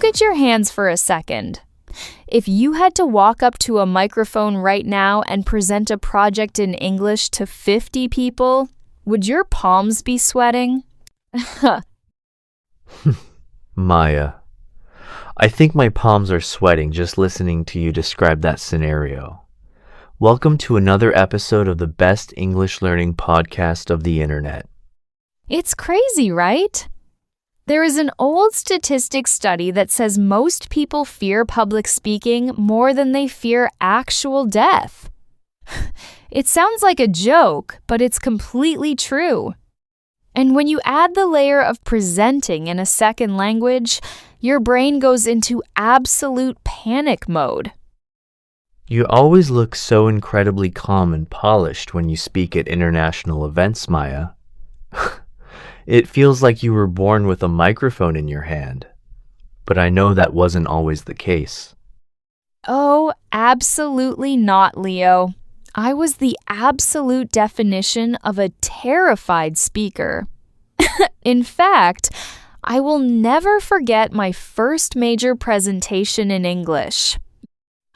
Look at your hands for a second. If you had to walk up to a microphone right now and present a project in English to 50 people, would your palms be sweating? Maya, I think my palms are sweating just listening to you describe that scenario. Welcome to another episode of the best English learning podcast of the internet. It's crazy, right? There is an old statistics study that says most people fear public speaking more than they fear actual death. It sounds like a joke, but it's completely true. And when you add the layer of presenting in a second language, your brain goes into absolute panic mode. You always look so incredibly calm and polished when you speak at international events, Maya. It feels like you were born with a microphone in your hand. But I know that wasn't always the case. Oh, absolutely not, Leo. I was the absolute definition of a terrified speaker. In fact, I will never forget my first major presentation in English.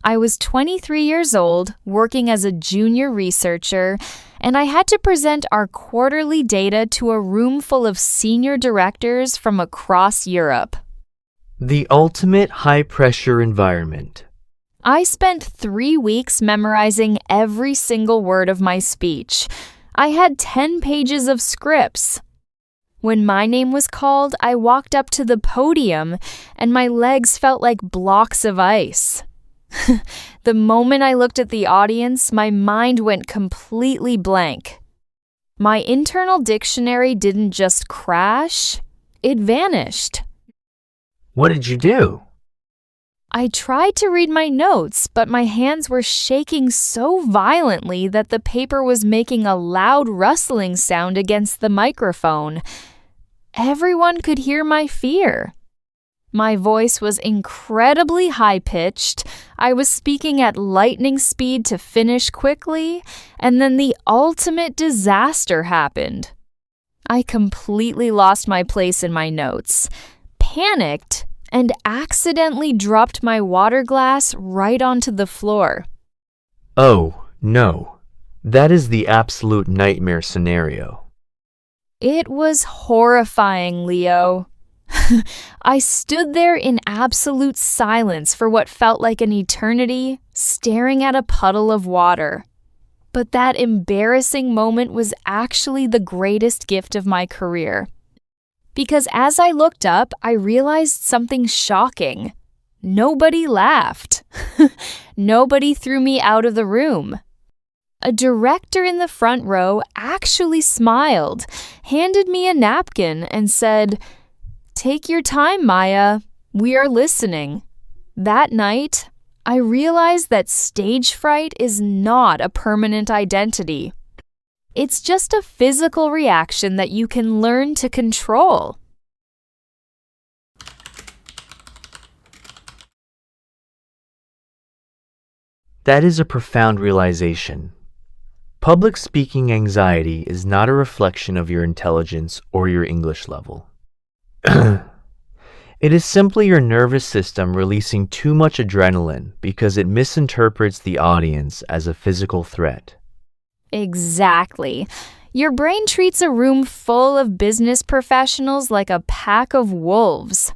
I was 23 years old, working as a junior researcher, and I had to present our quarterly data to a room full of senior directors from across Europe. The ultimate high-pressure environment. I spent 3 weeks memorizing every single word of my speech. I had 10 pages of scripts. When my name was called, I walked up to the podium, and my legs felt like blocks of ice. The moment I looked at the audience, my mind went completely blank. My internal dictionary didn't just crash, it vanished. What did you do? I tried to read my notes, but my hands were shaking so violently that the paper was making a loud rustling sound against the microphone. Everyone could hear my fear. My voice was incredibly high-pitched, I was speaking at lightning speed to finish quickly, and then the ultimate disaster happened. I completely lost my place in my notes, panicked, and accidentally dropped my water glass right onto the floor. Oh, no. That is the absolute nightmare scenario. It was horrifying, Leo. I stood there in absolute silence for what felt like an eternity, staring at a puddle of water. But that embarrassing moment was actually the greatest gift of my career. Because as I looked up, I realized something shocking. Nobody laughed. Nobody threw me out of the room. A director in the front row actually smiled, handed me a napkin, and said, "Take your time, Maya. We are listening." That night, I realized that stage fright is not a permanent identity. It's just a physical reaction that you can learn to control. That is a profound realization. Public speaking anxiety is not a reflection of your intelligence or your English level. It is simply your nervous system releasing too much adrenaline because it misinterprets the audience as a physical threat. Exactly. Your brain treats a room full of business professionals like a pack of wolves.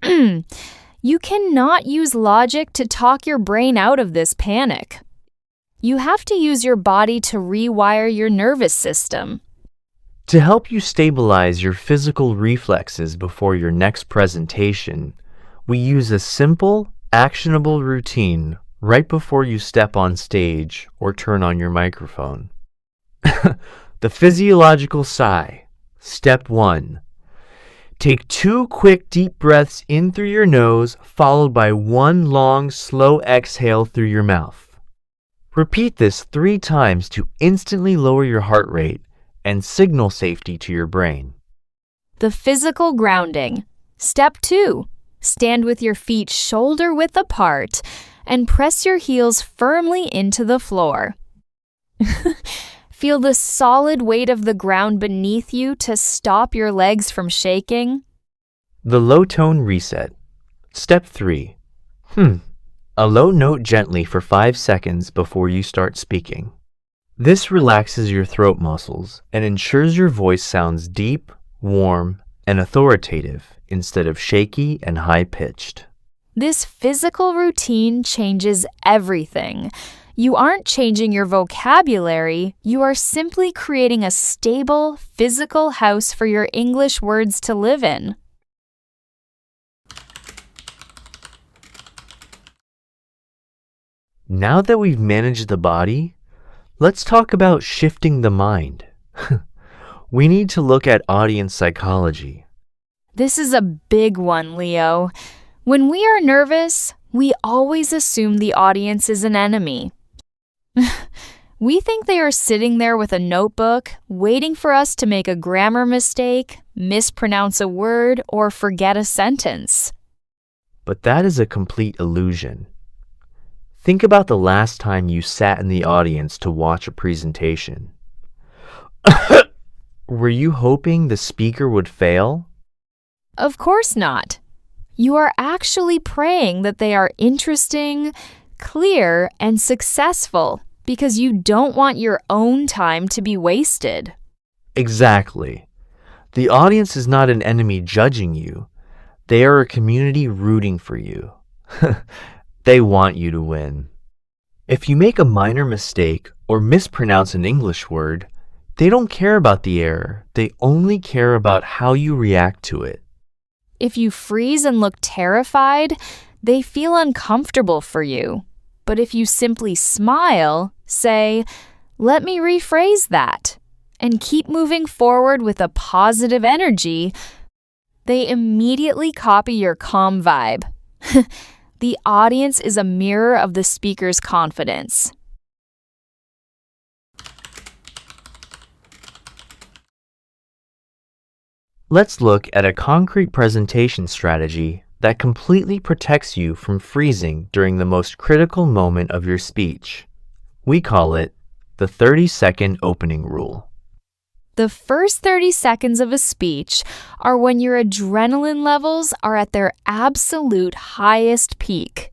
You cannot use logic to talk your brain out of this panic. You have to use your body to rewire your nervous system. To help you stabilize your physical reflexes before your next presentation, we use a simple, actionable routine right before you step on stage or turn on your microphone. The physiological sigh. Step 1. Take 2 quick deep breaths in through your nose, followed by 1 long, slow exhale through your mouth. Repeat this 3 times to instantly lower your heart rate and signal safety to your brain. The physical grounding. Step 2. Stand with your feet shoulder-width apart and press your heels firmly into the floor. Feel the solid weight of the ground beneath you to stop your legs from shaking. The low tone reset. Step 3. A low note gently for 5 seconds before you start speaking. This relaxes your throat muscles and ensures your voice sounds deep, warm, and authoritative instead of shaky and high-pitched. This physical routine changes everything. You aren't changing your vocabulary, you are simply creating a stable, physical house for your English words to live in. Now that we've managed the body, let's talk about shifting the mind. We need to look at audience psychology. This is a big one, Leo. When we are nervous, we always assume the audience is an enemy. We think they are sitting there with a notebook, waiting for us to make a grammar mistake, mispronounce a word, or forget a sentence. But that is a complete illusion. Think about the last time you sat in the audience to watch a presentation. Were you hoping the speaker would fail? Of course not. You are actually praying that they are interesting, clear, and successful because you don't want your own time to be wasted. Exactly. The audience is not an enemy judging you. They are a community rooting for you. They want you to win. If you make a minor mistake or mispronounce an English word, they don't care about the error. They only care about how you react to it. If you freeze and look terrified, they feel uncomfortable for you. But if you simply smile, say, "Let me rephrase that," and keep moving forward with a positive energy, they immediately copy your calm vibe. The audience is a mirror of the speaker's confidence. Let's look at a concrete presentation strategy that completely protects you from freezing during the most critical moment of your speech. We call it the 30-second opening rule. The first 30 seconds of a speech are when your adrenaline levels are at their absolute highest peak.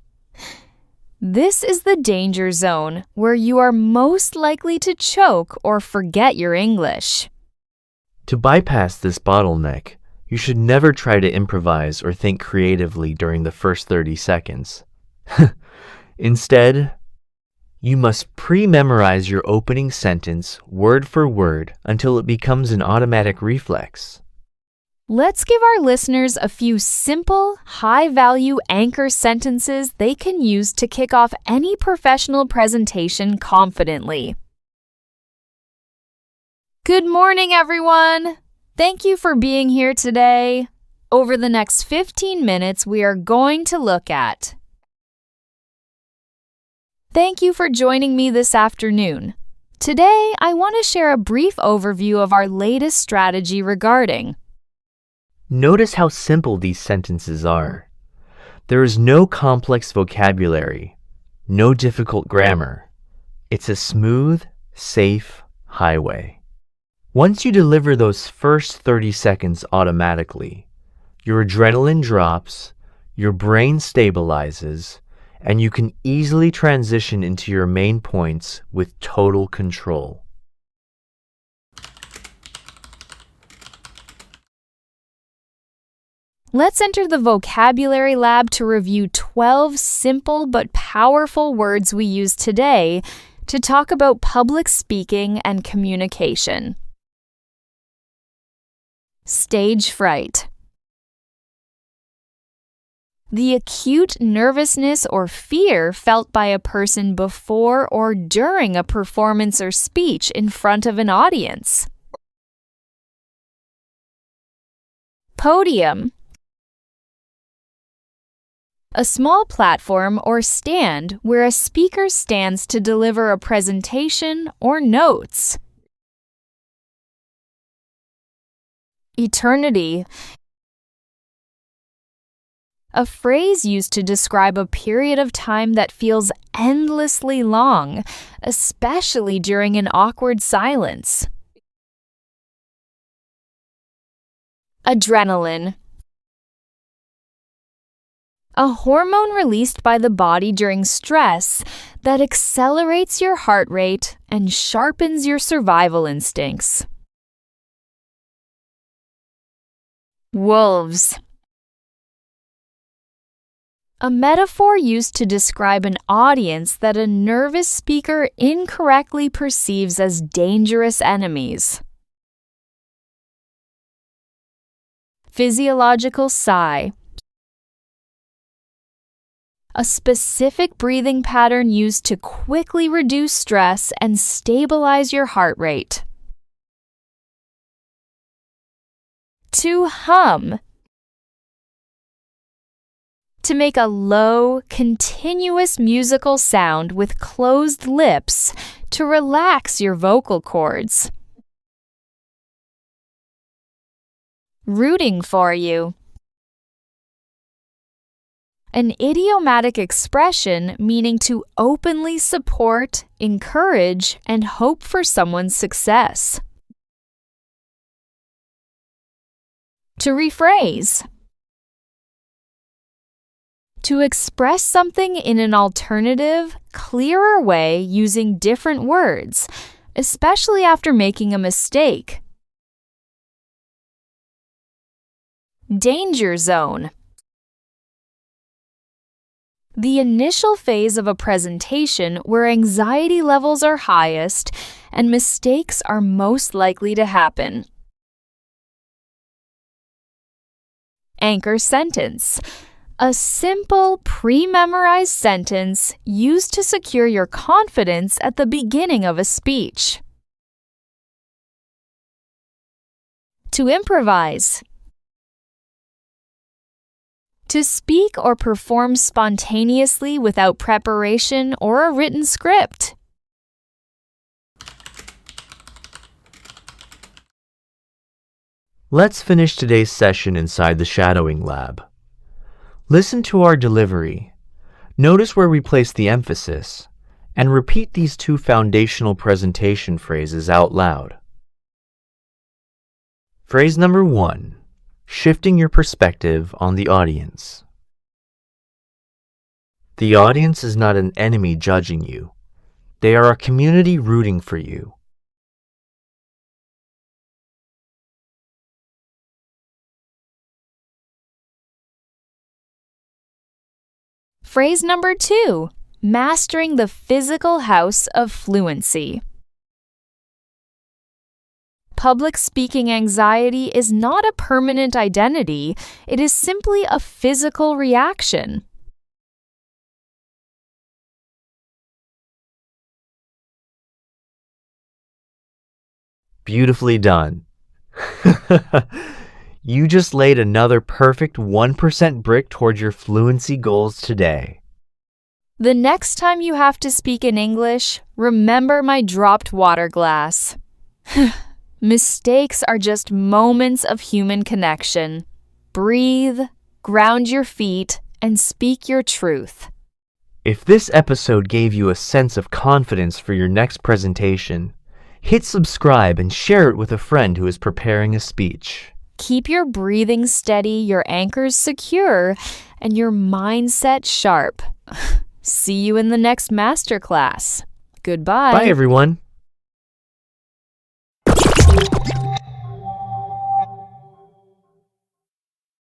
This is the danger zone where you are most likely to choke or forget your English. To bypass this bottleneck, you should never try to improvise or think creatively during the first 30 seconds. Instead, you must pre-memorize your opening sentence word for word until it becomes an automatic reflex. Let's give our listeners a few simple, high-value anchor sentences they can use to kick off any professional presentation confidently. Good morning, everyone! Thank you for being here today. Over the next 15 minutes, we are going to look at: Thank you for joining me this afternoon. Today, I want to share a brief overview of our latest strategy regarding. Notice how simple these sentences are. There is no complex vocabulary, no difficult grammar. It's a smooth, safe highway. Once you deliver those first 30 seconds automatically, your adrenaline drops, your brain stabilizes, and you can easily transition into your main points with total control. Let's enter the vocabulary lab to review 12 simple but powerful words we use today to talk about public speaking and communication. Stage fright. The acute nervousness or fear felt by a person before or during a performance or speech in front of an audience. Podium. A small platform or stand where a speaker stands to deliver a presentation or notes. Eternity. A phrase used to describe a period of time that feels endlessly long, especially during an awkward silence. Adrenaline. a hormone released by the body during stress that accelerates your heart rate and sharpens your survival instincts. Wolves. A metaphor used to describe an audience that a nervous speaker incorrectly perceives as dangerous enemies. Physiological sigh. A specific breathing pattern used to quickly reduce stress and stabilize your heart rate. To hum. To make a low, continuous musical sound with closed lips to relax your vocal cords. Rooting for you. An idiomatic expression meaning to openly support, encourage, and hope for someone's success. To rephrase. To express something in an alternative, clearer way using different words, especially after making a mistake. Danger zone. The initial phase of a presentation where anxiety levels are highest and mistakes are most likely to happen. Anchor sentence. A simple, pre-memorized sentence used to secure your confidence at the beginning of a speech. To improvise. To speak or perform spontaneously without preparation or a written script. Let's finish today's session inside the shadowing lab. Listen to our delivery. Notice where we place the emphasis, and repeat these two foundational presentation phrases out loud. Phrase number 1, shifting your perspective on the audience. The audience is not an enemy judging you. They are a community rooting for you. Phrase number 2, mastering the physical house of fluency. Public speaking anxiety is not a permanent identity, it is simply a physical reaction. Beautifully done. You just laid another perfect 1% brick towards your fluency goals today. The next time you have to speak in English, remember my dropped water glass. Mistakes are just moments of human connection. Breathe, ground your feet, and speak your truth. If this episode gave you a sense of confidence for your next presentation, hit subscribe and share it with a friend who is preparing a speech. Keep your breathing steady, your anchors secure, and your mindset sharp. See you in the next masterclass. Goodbye. Bye, everyone.